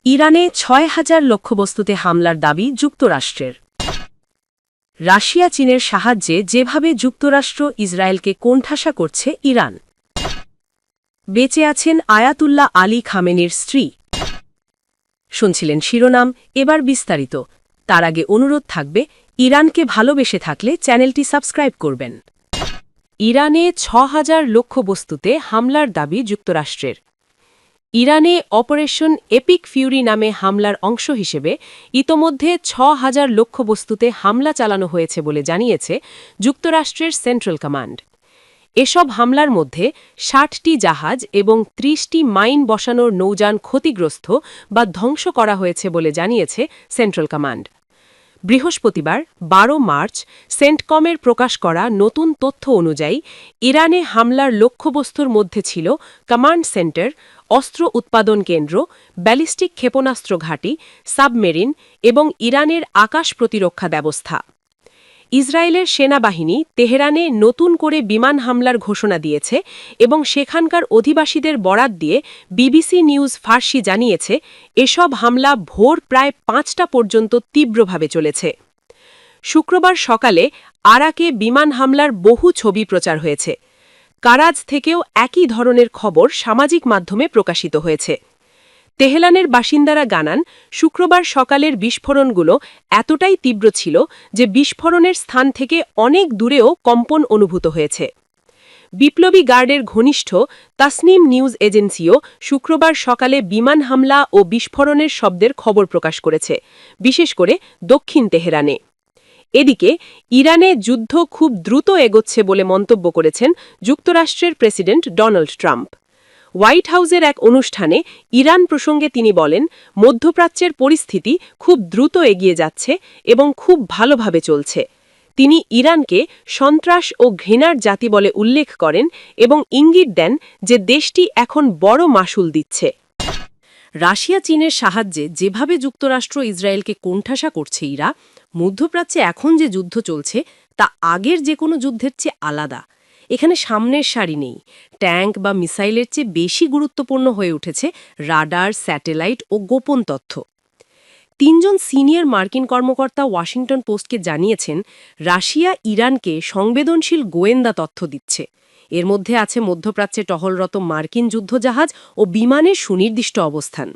ইরানে ৬,০০০ লক্ষ্যবস্তুতে হামলার দাবি যুক্তরাষ্ট্রের। রাশিয়া চীনের সাহায্যে যেভাবে যুক্তরাষ্ট্র ইসরায়েলকে কোণঠাসা করছে ইরান। বেঁচে আছেন আয়াতুল্লাহ আলী খামেনির স্ত্রী। শুনছিলেন শিরোনাম, এবার বিস্তারিত। তার আগে অনুরোধ থাকবে, ইরানকে ভালোবেসে থাকলে চ্যানেলটি সাবস্ক্রাইব করবেন। ইরানে ৬,০০০ লক্ষ্যবস্তুতে হামলার দাবি যুক্তরাষ্ট্রের। ইরানে অপারেশন এপিক ফিউরি নামে হামলার অংশ হিসেবে ইতোমধ্যে ৬,০০০ লক্ষ্যবস্তুতে হামলা চালানো হয়েছে বলে জানিয়েছে যুক্তরাষ্ট্রের সেন্ট্রাল কমান্ড। এসব হামলার মধ্যে ৬০টি জাহাজ এবং ৩০টি মাইন বসানোর নৌযান ক্ষতিগ্রস্ত বা ধ্বংস করা হয়েছে বলে জানিয়েছে সেন্ট্রাল কমান্ড। বৃহস্পতিবার ১২ মার্চ সেন্টকমের প্রকাশ করা নতুন তথ্য অনুযায়ী ইরানে হামলার লক্ষ্যবস্তুর মধ্যে ছিল কমান্ড সেন্টার, অস্ত্র উৎপাদন কেন্দ্র, ব্যালিস্টিক ক্ষেপণাস্ত্র ঘাঁটি, সাবমেরিন এবং ইরানের আকাশ প্রতিরক্ষা ব্যবস্থা। ইসরায়েলের সেনাবাহিনী তেহরানে নতুন করে বিমান হামলার ঘোষণা দিয়েছে এবং সেখানকার অধিবাসীদের বরাত দিয়ে বিবিসি নিউজ ফার্সি জানিয়েছে এসব হামলা ভোর প্রায় ৫টা পর্যন্ত তীব্রভাবে চলেছে। শুক্রবার সকালে আরাকে বিমান হামলার বহু ছবি প্রচার হয়েছে। কারাজ থেকেও একই ধরনের খবর সামাজিক মাধ্যমে প্রকাশিত হয়েছে। তেহরানের বাসিন্দারা জানান, শুক্রবার সকালের বিস্ফোরণগুলো এতটাই তীব্র ছিল যে বিস্ফোরণের স্থান থেকে অনেক দূরেও কম্পন অনুভূত হয়েছে। বিপ্লবী গার্ডের ঘনিষ্ঠ তাসনিম নিউজ এজেন্সিও শুক্রবার সকালে বিমান হামলা ও বিস্ফোরণের শব্দের খবর প্রকাশ করেছে, বিশেষ করে দক্ষিণ তেহরানে। এদিকে ইরানে যুদ্ধ খুব দ্রুত এগোচ্ছে বলে মন্তব্য করেছেন যুক্তরাষ্ট্রের প্রেসিডেন্ট ডোনাল্ড ট্রাম্প। হোয়াইট হাউসের এক অনুষ্ঠানে ইরান প্রসঙ্গে তিনি বলেন, মধ্যপ্রাচ্যের পরিস্থিতি খুব দ্রুত এগিয়ে যাচ্ছে এবং খুব ভালোভাবে চলছে। তিনি ইরানকে সন্ত্রাস ও ঘৃণার জাতি বলে উল্লেখ করেন এবং ইঙ্গিত দেন যে দেশটি এখন বড় মাশুল দিচ্ছে। রাশিয়া চীনের সাহায্যে যেভাবে যুক্তরাষ্ট্র ইসরায়েলকে কোণঠাসা করছে মধ্যপ্রাচ্যে এখন যে যুদ্ধ চলছে তা আগের যে কোনো যুদ্ধের চেয়ে আলাদা। এখানে সামনের সারি নেই। ট্যাঙ্ক বা মিসাইলের চেয়ে বেশি গুরুত্বপূর্ণ হয়ে উঠেছে রাডার, স্যাটেলাইট ও গোপন তথ্য। ৩ জন সিনিয়র মার্কিন কর্মকর্তা ওয়াশিংটন পোস্টকে জানিয়েছেন, রাশিয়া ইরানকে সংবেদনশীল গোয়েন্দা তথ্য দিচ্ছে। এর মধ্যে আছে মধ্যপ্রাচ্যে টহলরত মার্কিন যুদ্ধজাহাজ ও বিমানের সুনির্দিষ্ট অবস্থান।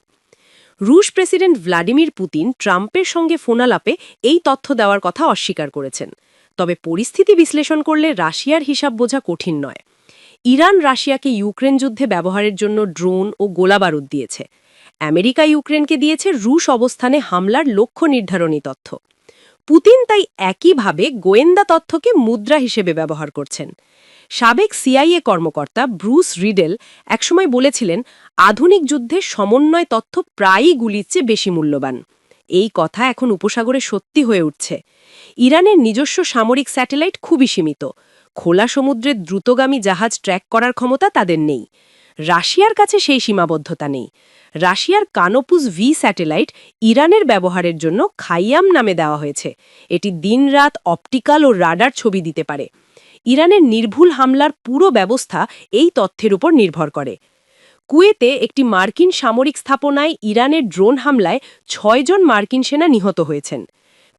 রুশ প্রেসিডেন্ট ভ্লাদিমির পুতিন ট্রাম্পের সঙ্গে ফোনালাপে এই তথ্য দেওয়ার কথা অস্বীকার করেছেন। তবে পরিস্থিতি বিশ্লেষণ করলে রাশিয়ার হিসাব বোঝা কঠিন নয়। ইরান রাশিয়াকে ইউক্রেন যুদ্ধে ব্যবহারের জন্য ড্রোন ও গোলাবারুদ দিয়েছে। আমেরিকা ইউক্রেনকে দিয়েছে রুশ অবস্থানে হামলার লক্ষ্য নির্ধারণী তথ্য। পুতিন তাই একইভাবে গোয়েন্দা তথ্যকে মুদ্রা হিসেবে ব্যবহার করছেন। সাবেক সিআইএ কর্মকর্তা ব্রুস রিডেল একসময় বলেছিলেন, আধুনিক যুদ্ধে সমন্বয় তথ্য প্রায়ই গুলির চেয়ে বেশি মূল্যবান। এই কথা এখন উপসাগরে সত্যি হয়ে উঠছে। ইরানের নিজস্ব সামরিক স্যাটেলাইট খুবই সীমিত। খোলা সমুদ্রের দ্রুতগামী জাহাজ ট্র্যাক করার ক্ষমতা তাদের নেই। রাশিয়ার কাছে সেই সীমাবদ্ধতা নেই। রাশিয়ার কানোপুস ভি স্যাটেলাইট ইরানের ব্যবহারের জন্য খাইয়াম নামে দেওয়া হয়েছে। এটি দিনরাত অপটিক্যাল ও রাডার ছবি দিতে পারে। ইরানের নির্ভুল হামলার পুরো ব্যবস্থা এই তথ্যের উপর নির্ভর করে। কুয়েতে একটি মার্কিন সামরিক স্থাপনায় ইরানের ড্রোন হামলায় ৬ জন মার্কিন সেনা নিহত হয়েছেন।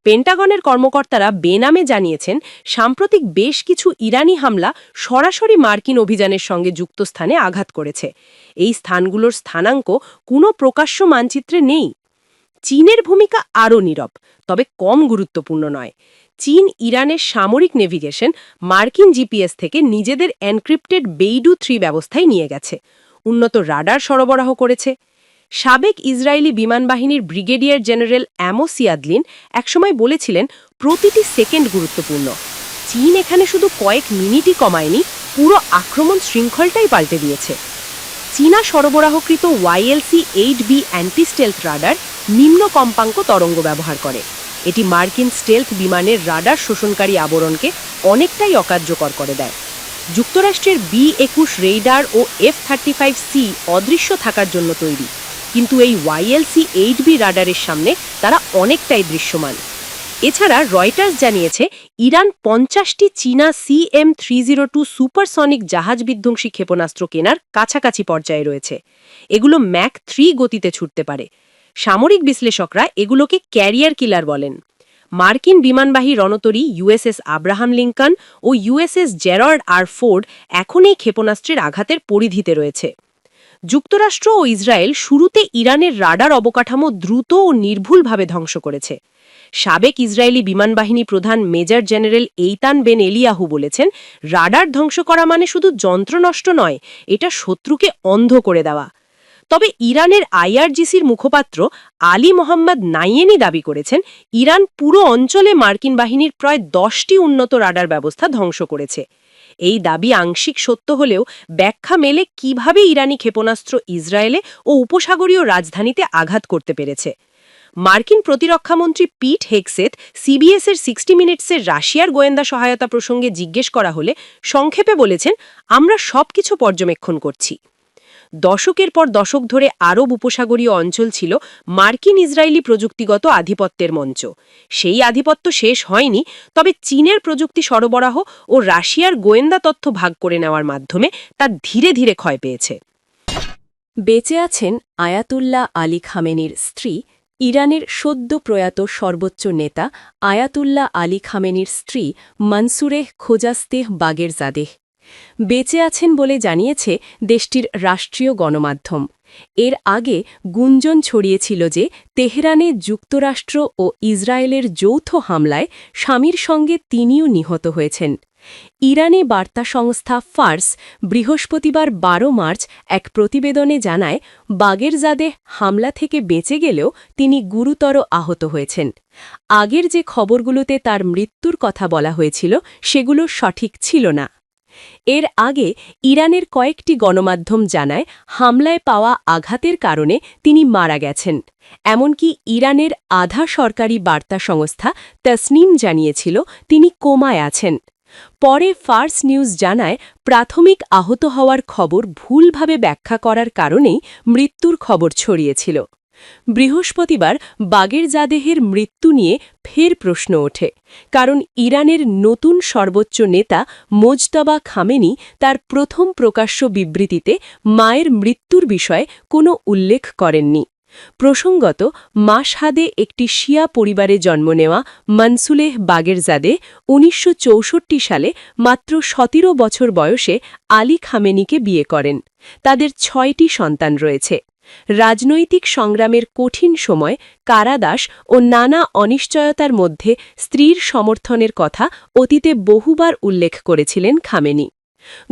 পেন্টাগনের কর্মকর্তারা বেনামে জানিয়েছেন, সাম্প্রতিক বেশ কিছু ইরানি হামলা সরাসরি মার্কিন অভিযানের সঙ্গে যুক্ত স্থানে আঘাত করেছে। এই স্থানগুলোর স্থানাঙ্ক কোনো প্রকাশ্য মানচিত্রে নেই। চীনের ভূমিকা আরও নীরব, তবে কম গুরুত্বপূর্ণ নয়। চীন ইরানের সামরিক নেভিগেশন মার্কিন জিপিএস থেকে নিজেদের এনক্রিপ্টেড বেইডু 3 ব্যবস্থায় নিয়ে গেছে। উন্নত রাডার সরবরাহ করেছে। সাবেক ইসরায়েলি বিমান বাহিনীর ব্রিগেডিয়ার জেনারেল অ্যামোস ইয়াদলিন একসময় বলেছিলেন, প্রতিটি সেকেন্ড গুরুত্বপূর্ণ। চীন এখানে শুধু কয়েক মিনিটই কমায়নি, পুরো আক্রমণ শৃঙ্খলটাই পাল্টে দিয়েছে। চীনা সরবরাহকৃত YLC-8B অ্যান্টি স্টেলথ রাডার নিম্ন কম্পাঙ্ক তরঙ্গ ব্যবহার করে। এটি মার্কিন স্টেলথ বিমানের রাডার শোষণকারী আবরণকে অনেকটাই অকার্যকর করে দেয়। যুক্তরাষ্ট্রের B-21 রেইডার ও F-35C অদৃশ্য থাকার জন্য তৈরি, কিন্তু এই YLC-8B রাডারের সামনে তারা অনেকটাই দৃশ্যমান। এছাড়া রয়টার্স জানিয়েছে, ইরান 50টি চীনা CM-302 সুপারসনিক জাহাজ বিধ্বংসী ক্ষেপণাস্ত্র কেনার কাছাকাছি পর্যায়ে রয়েছে। এগুলো ম্যাক 3 গতিতে ছুটতে পারে। সামরিক বিশ্লেষকরা এগুলোকে ক্যারিয়ার কিলার বলেন। মার্কিন বিমানবাহী রণতরী ইউএসএস আব্রাহাম লিঙ্কন ও ইউএসএস জেরার্ড আর ফোর্ড এখন এই ক্ষেপণাস্ত্রের আঘাতের পরিধিতে রয়েছে। যুক্তরাষ্ট্র ও ইসরায়েল শুরুতে ইরানের রাডার অবকাঠামো দ্রুত ও নির্ভুলভাবে ধ্বংস করেছে। সাবেক ইসরায়েলি বিমানবাহিনী প্রধান মেজর জেনারেল এইতান বেন এলিয়াহু বলেছেন, রাডার ধ্বংস করা মানে শুধু যন্ত্র নষ্ট নয়, এটা শত্রুকে অন্ধ করে দেওয়া। তবে ইরানের আইআরজিসির মুখপাত্র আলী মোহাম্মদ নাইয়েনি দাবি করেছেন, ইরান পুরো অঞ্চলে মার্কিন বাহিনীর প্রায় 10টি উন্নত রাডার ব্যবস্থা ধ্বংস করেছে। এই দাবি আংশিক সত্য হলেও ব্যাখ্যা মেলে কিভাবে ইরানি ক্ষেপণাস্ত্র ইসরায়েলে ও উপসাগরীয় রাজধানীতে আঘাত করতে পেরেছে। মার্কিন প্রতিরক্ষামন্ত্রী পিট হেগসেথ সিবিএসের 60 মিনিটসের রাশিয়ার গোয়েন্দা সহায়তা প্রসঙ্গে জিজ্ঞেস করা হলে সংক্ষেপে বলেছেন, আমরা সবকিছু পর্যবেক্ষণ করছি। দশকের পর দশক ধরে আরব উপসাগরীয় অঞ্চল ছিল মার্কিন ইসরায়েলি প্রযুক্তিগত আধিপত্যের মঞ্চ। সেই আধিপত্য শেষ হয়নি, তবে চীনের প্রযুক্তি সরবরাহ ও রাশিয়ার গোয়েন্দা তথ্য ভাগ করে নেওয়ার মাধ্যমে তা ধীরে ধীরে ক্ষয় পেয়েছে। বেঁচে আছেন আয়াতুল্লাহ আলী খামেনির স্ত্রী, ইরানের সদ্য প্রয়াত সর্বোচ্চ নেতা আয়াতুল্লাহ আলী খামেনির স্ত্রী মনসুরেহ খোজাস্তেহ বাগেরজাদেহ। বেঁচে আছেন বলে জানিয়েছে দেশটির রাষ্ট্রীয় গণমাধ্যম। এর আগে গুঞ্জন ছড়িয়েছিল যে তেহরানে যুক্তরাষ্ট্র ও ইসরায়েলের যৌথ হামলায় স্বামীর সঙ্গে তিনিও নিহত হয়েছেন। ইরানি বার্তা সংস্থা ফার্স বৃহস্পতিবার 12 মার্চ এক প্রতিবেদনে জানায়, বাগেরজাদেহ হামলা থেকে বেঁচে গেলেও তিনি গুরুতর আহত হয়েছেন। আগের যে খবরগুলোতে তার মৃত্যুর কথা বলা হয়েছিল সেগুলো সঠিক ছিল না। এর আগে ইরানের কয়েকটি গণমাধ্যম জানায়, হামলায় পাওয়া আঘাতের কারণে তিনি মারা গেছেন। এমনকি ইরানের আধা সরকারি বার্তা সংস্থা তসনিম জানিয়েছিল তিনি কোমায় আছেন। পরে ফার্স নিউজ জানায়, প্রাথমিক আহত হওয়ার খবর ভুলভাবে ব্যাখ্যা করার কারণেই মৃত্যুর খবর ছড়িয়েছিল। বৃহস্পতিবার বাগেরজাদেহের মৃত্যু নিয়ে ফের প্রশ্ন ওঠে, কারণ ইরানের নতুন সর্বোচ্চ নেতা মোজতবা খামেনি তার প্রথম প্রকাশ্য বিবৃতিতে মায়ের মৃত্যুর বিষয়ে কোনো উল্লেখ করেননি। প্রসঙ্গত, মাশহাদে একটি শিয়া পরিবারে জন্ম নেওয়া মনসুলেহ বাগেরজাদেহ 1964 সালে মাত্র 17 বছর বয়সে আলী খামেনিকে বিয়ে করেন। তাদের 6টি সন্তান রয়েছে। রাজনৈতিক সংগ্রামের কঠিন সময়, কারাদাস ও নানা অনিশ্চয়তার মধ্যে স্ত্রীর সমর্থনের কথা অতীতে বহুবার উল্লেখ করেছিলেন খামেনি।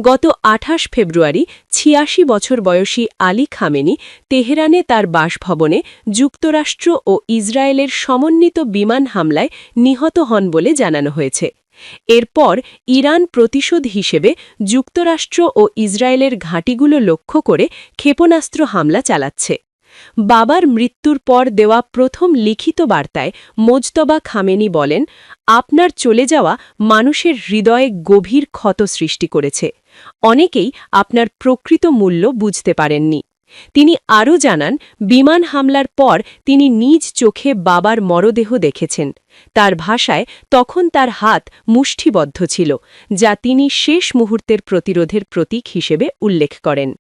গত 28 ফেব্রুয়ারি 86 বছর বয়সী আলী খামেনি তেহরানে তার বাসভবনে যুক্তরাষ্ট্র ও ইসরায়েলের সমন্বিত বিমান হামলায় নিহত হন বলে জানানো হয়েছে। এরপর ইরান প্রতিশোধ হিসেবে যুক্তরাষ্ট্র ও ইসরায়েলের ঘাঁটিগুলো লক্ষ্য করে ক্ষেপণাস্ত্র হামলা চালাচ্ছে। বাবার মৃত্যুর পর দেওয়া প্রথম লিখিত বার্তায় মোজতবা খামেনি বলেন, আপনার চলে যাওয়া মানুষের হৃদয়ে গভীর ক্ষত সৃষ্টি করেছে। অনেকেই আপনার প্রকৃত মূল্য বুঝতে পারেননি। তিনি আরও জানান, বিমান হামলার পর তিনি নিজ চোখে বাবার মরদেহ দেখেছেন। তার ভাষায়, তখন তার হাত মুষ্টিবদ্ধ ছিল, যা তিনি শেষ মুহূর্তের প্রতিরোধের প্রতীক হিসেবে উল্লেখ করেন।